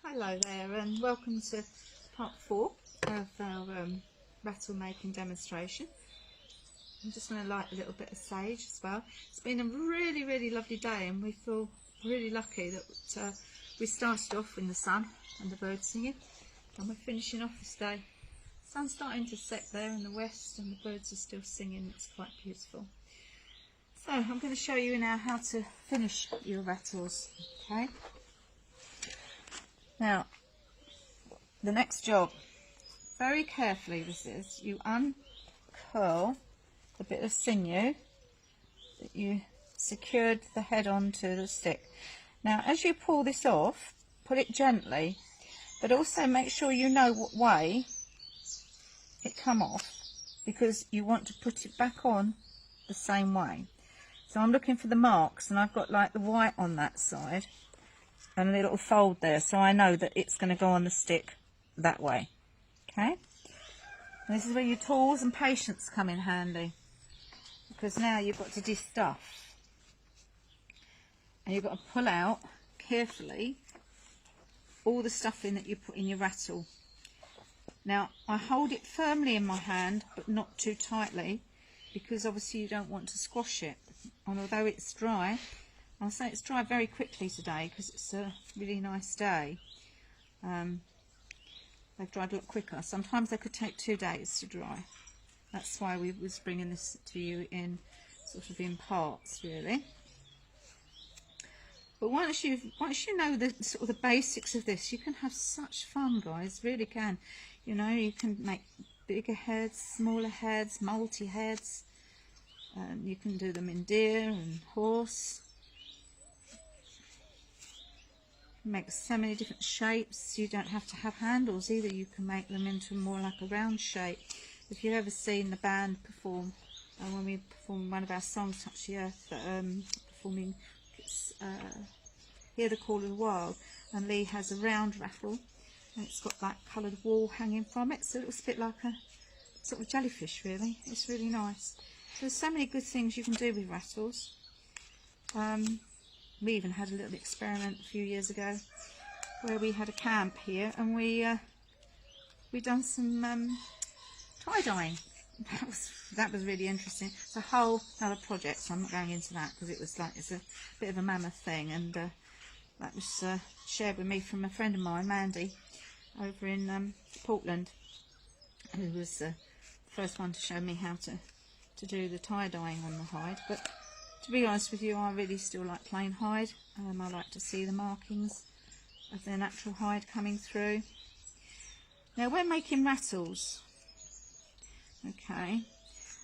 Hello there and welcome to part 4 of our rattle making demonstration. I'm just going to light a little bit of sage as well. It's been a really lovely day and we feel really lucky that we started off in the sun and the birds singing, and we're finishing off this day. The sun's starting to set there in the west and the birds are still singing. It's quite beautiful. So I'm going to show you now how to finish your rattles. Okay. Now, the next job, very carefully this is, you uncurl the bit of sinew that you secured the head onto the stick. Now, as you pull this off, pull it gently, but also make sure you know what way it come off, because you want to put it back on the same way. So I'm looking for the marks, and I've got like the white on that side and a little fold there, so I know that it's going to go on the stick that way. Okay, and this is where your tools and patience come in handy, because now you've got to de-stuff and you've got to pull out carefully all the stuffing that you put in your rattle. Now I hold it firmly in my hand but not too tightly, because obviously you don't want to squash it, and although it's dry, I'll say it's dry very quickly today because it's a really nice day. They've dried a lot quicker. Sometimes they could take 2 days to dry. That's why we was bringing this to you in sort of in parts, really. But once you know the sort of the basics of this, you can have such fun, guys. Really can. You know, you can make bigger heads, smaller heads, multi heads. You can do them in deer and horse. Make so many different shapes. You don't have to have handles either. You can make them into more like a round shape. If you've ever seen the band perform, when we perform one of our songs, Touch the Earth, performing Hear the Call of the Wild, and Lee has a round rattle and it's got that coloured wall hanging from it, so it looks a bit like a sort of jellyfish really. It's really nice. So there's so many good things you can do with rattles. We even had a little experiment a few years ago where we had a camp here and we done some tie-dyeing. That was really interesting. It's a whole other project, so I'm not going into that because it's a bit of a mammoth thing, and that was shared with me from a friend of mine, Mandy, over in Portland, who was the first one to show me how to do the tie-dyeing on the hide. But to be honest with you, I really still like plain hide. I like to see the markings of their natural hide coming through. Now we're making rattles. Okay,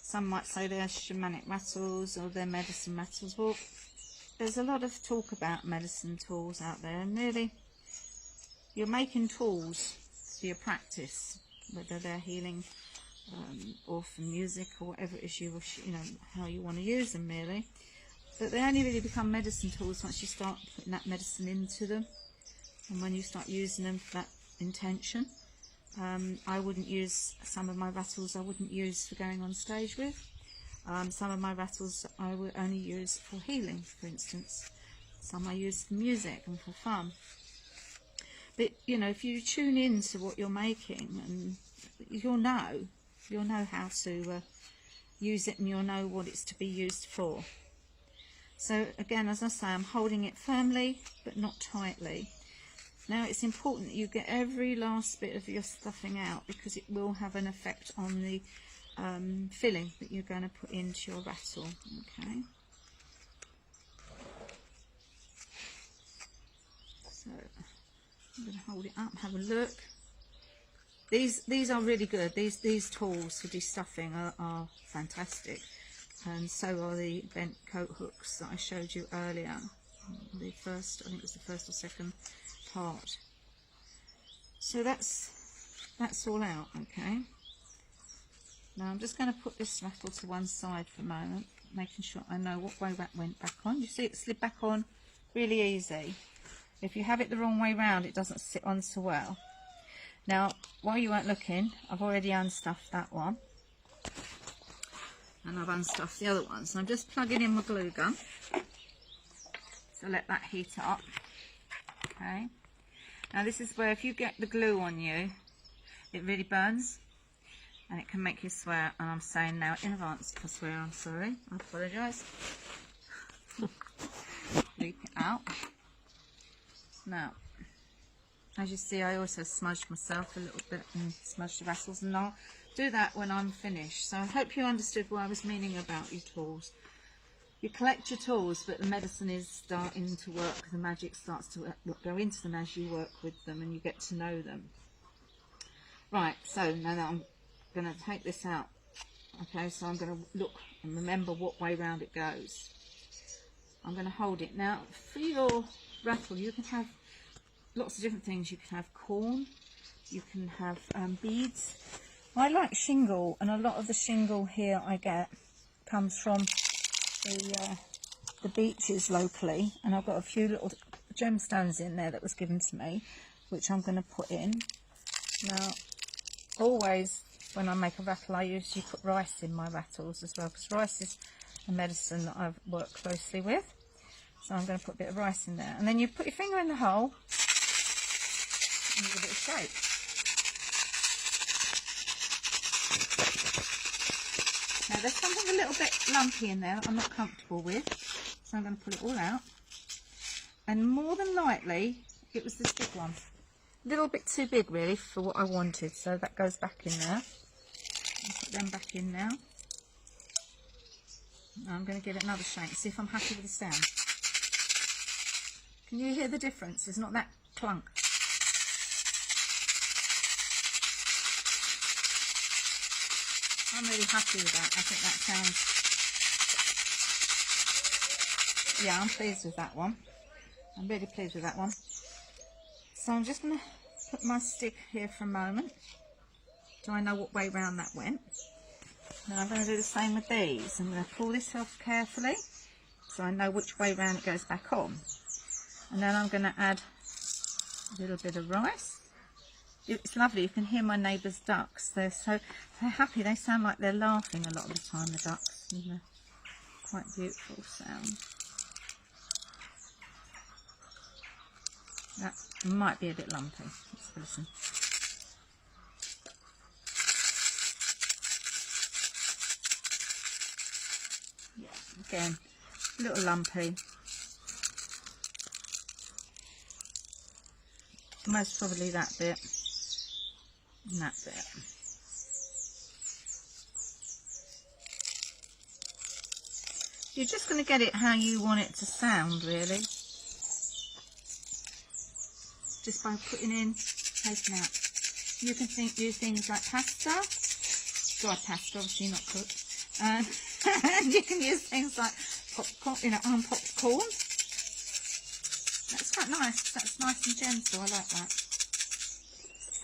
some might say they're shamanic rattles or they're medicine rattles. Well, there's a lot of talk about medicine tools out there, and really you're making tools for your practice, whether they're healing or for music or whatever it is you know how you want to use them really. But they only really become medicine tools once you start putting that medicine into them, and when you start using them for that intention. I wouldn't use some of my rattles, I wouldn't use for going on stage with. Some of my rattles I would only use for healing, for instance. Some I use for music and for fun. But you know, if you tune in to what you're making, and you'll know how to use it, and you'll know what it's to be used for. So again, as I say, I'm holding it firmly but not tightly. Now it's important that you get every last bit of your stuffing out, because it will have an effect on the filling that you're going to put into your rattle. Okay. So I'm going to hold it up, have a look. These are really good. These tools for de-stuffing are fantastic, and so are the bent coat hooks that I showed you earlier. The first, I think it was the first or second part. So that's all out. Okay. Now I'm just going to put this rattle to one side for a moment, making sure I know what way that went back on. You see it slid back on really easy. If you have it the wrong way round, it doesn't sit on so well. Now, while you weren't looking, I've already unstuffed that one, and I've unstuffed the other one. So I'm just plugging in my glue gun. So let that heat up. Okay. Now this is where if you get the glue on you, it really burns and it can make you swear, and I'm saying now in advance if I swear, I'm sorry, I apologise. Leap it out. Now, as you see, I also smudged myself a little bit and smudged the rattles, and I'll do that when I'm finished. So I hope you understood what I was meaning about your tools. You collect your tools, but the medicine is starting to work. The magic starts to go into them as you work with them and you get to know them. Right, so now that I'm going to take this out. Okay, so I'm going to look and remember what way round it goes. I'm going to hold it. Now, for your rattle, you can have lots of different things. You can have corn, you can have beads. I like shingle, and a lot of the shingle here I get comes from the beaches locally, and I've got a few little gemstones in there that was given to me, which I'm going to put in. Now, always when I make a rattle, I usually put rice in my rattles as well, because rice is a medicine that I've worked closely with. So I'm going to put a bit of rice in there, and then you put your finger in the hole and give it a shake. Now there's something a little bit lumpy in there I'm not comfortable with, so I'm going to pull it all out. And more than likely it was this big one. A little bit too big really for what I wanted, so that goes back in there. I'll put them back in now. Now I'm going to give it another shake, see if I'm happy with the sound. Can you hear the difference? It's not that clunk. I'm really happy with that. I think that sounds, yeah, I'm pleased with that one. I'm really pleased with that one. So I'm just going to put my stick here for a moment, so I know what way round that went. Now I'm going to do the same with these. I'm going to pull this off carefully, so I know which way round it goes back on. And then I'm going to add a little bit of rice. It's lovely, you can hear my neighbour's ducks. They're happy, they sound like they're laughing a lot of the time, the ducks. And they're quite beautiful sound. That might be a bit lumpy. Let's listen. Yeah, again, a little lumpy. Most probably that bit. And that bit. You're just going to get it how you want it to sound, really. Just by putting in, taking out. You can use things like pasta, dry pasta, obviously not cooked, and you can use things like popcorn, unpopped corn. That's quite nice. That's nice and gentle. I like that.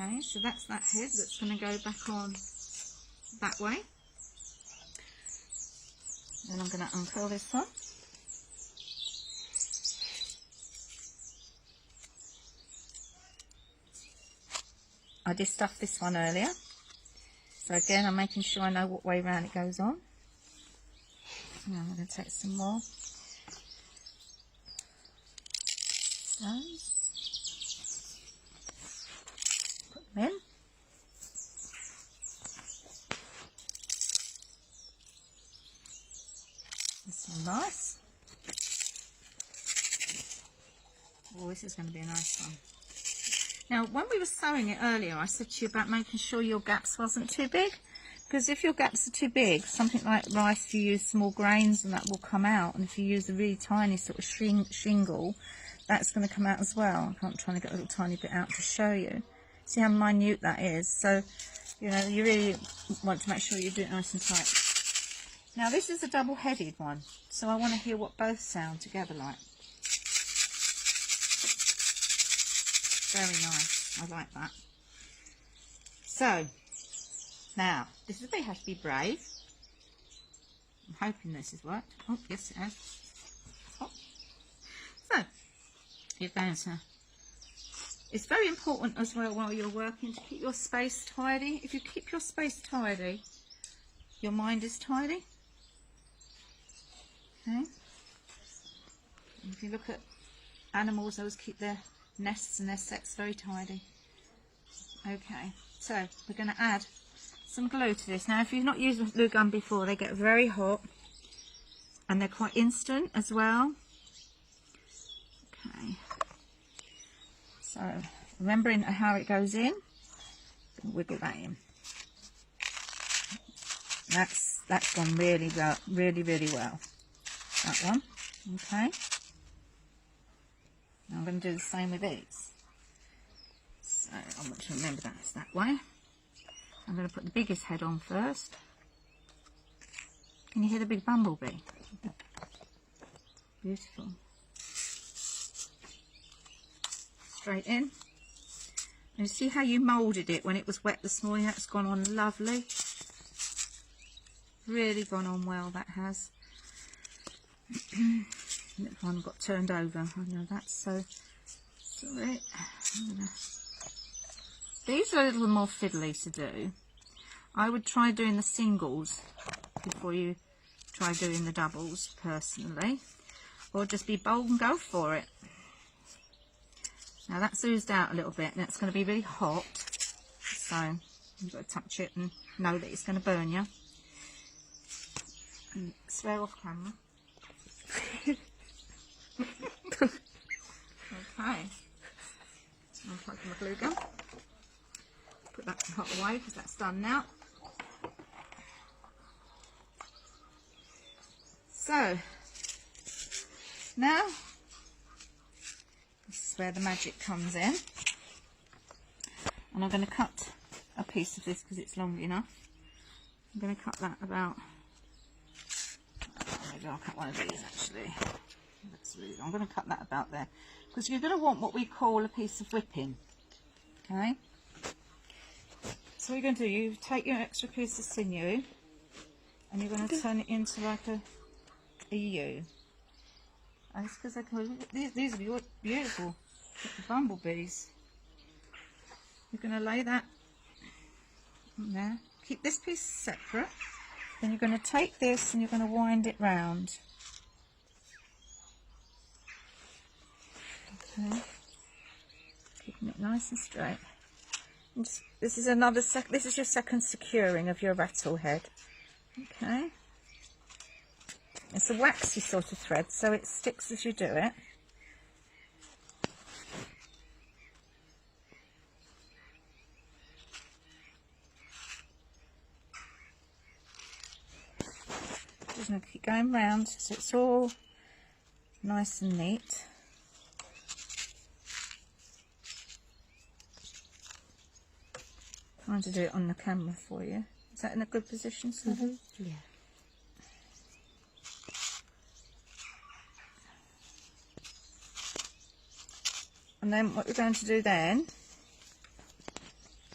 Okay, so that's that head that's going to go back on that way. Then I'm going to uncurl this one. I did stuff this one earlier, so again I'm making sure I know what way round it goes on. Now I'm going to take some more stones, put them in. This one nice. Oh, this is going to be a nice one. Now, when we were sewing it earlier, I said to you about making sure your gaps wasn't too big. Because if your gaps are too big, something like rice, if you use small grains, and that will come out. And if you use a really tiny sort of shingle, that's going to come out as well. I'm trying to get a little tiny bit out to show you. See how minute that is? So, you know, you really want to make sure you do it nice and tight. Now, this is a double-headed one. So I want to hear what both sound together like. Very nice. I like that. So, now, this is where you have to be brave. I'm hoping this has worked. Oh, yes it has. Oh. So, you're going to... It's very important as well while you're working to keep your space tidy. If you keep your space tidy, your mind is tidy. Okay? And if you look at animals, they always keep their nests and their sets very tidy. Okay, so we're going to add some glue to this. Now, if you've not used a glue gun before, they get very hot and they're quite instant as well. Okay, so remembering how it goes in, wiggle that in. That's gone really well, really well. That one, okay. Now I'm going to do the same with these. So I want to remember that's that way. I'm going to put the biggest head on first. Can you hear the big bumblebee? Beautiful. Straight in. And you see how you moulded it when it was wet this morning? That's gone on lovely. Really gone on well, that has. That one got turned over. I know that's so sorry. These are a little more fiddly to do. I would try doing the singles before you try doing the doubles personally, or just be bold and go for it. Now that's oozed out a little bit and it's going to be really hot, so you've got to touch it and know that it's going to burn you. And swear off camera. Okay, I'll plug my glue gun. Put that hot away because that's done now. So now this is where the magic comes in, and I'm going to cut a piece of this because it's long enough. I'm going to cut that about, maybe I'll cut one of these actually. That's really long. I'm going to cut that about there because you're going to want what we call a piece of whipping. Okay, so what you're going to do, you take your extra piece of sinew and you're going to turn it into like a U. That's because these are beautiful bumblebees. You're going to lay that on there. Keep this piece separate. Then you're going to take this and you're going to wind it round. Okay. Keeping it nice and straight. And just, this is another this is your second securing of your rattle head. Okay. It's a waxy sort of thread, so it sticks as you do it. Just going to keep going round so it's all nice and neat. Trying to do it on the camera for you. Is that in a good position, Sally? Yeah. And then what we're going to do then,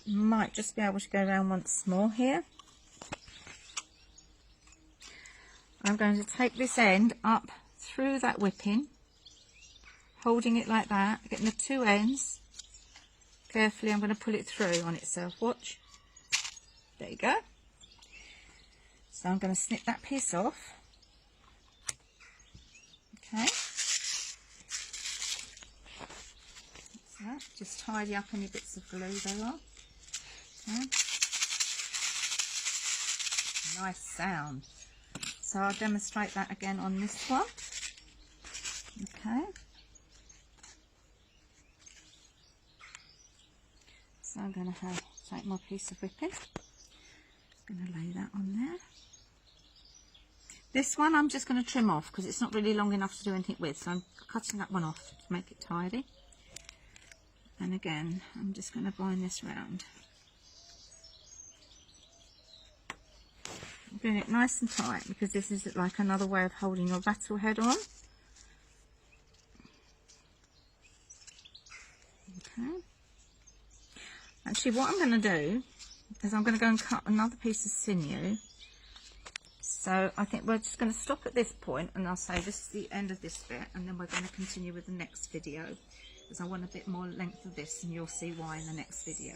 might just be able to go around once more here. I'm going to take this end up through that whipping, holding it like that, getting the two ends. Carefully, I'm going to pull it through on itself. Watch. There you go. So I'm going to snip that piece off. Okay. That. Just tidy up any bits of glue there are. Okay. Nice sound. So I'll demonstrate that again on this one. Okay. So I'm going to take my piece of whipping. I'm going to lay that on there. This one I'm just going to trim off because it's not really long enough to do anything with. So I'm cutting that one off to make it tidy. And again, I'm just going to bind this round. I'm doing it nice and tight because this is like another way of holding your rattle head on. Okay. Actually, what I'm going to do is I'm going to go and cut another piece of sinew. So I think we're just going to stop at this point and I'll say this is the end of this bit, and then we're going to continue with the next video. Because I want a bit more length of this, and you'll see why in the next video.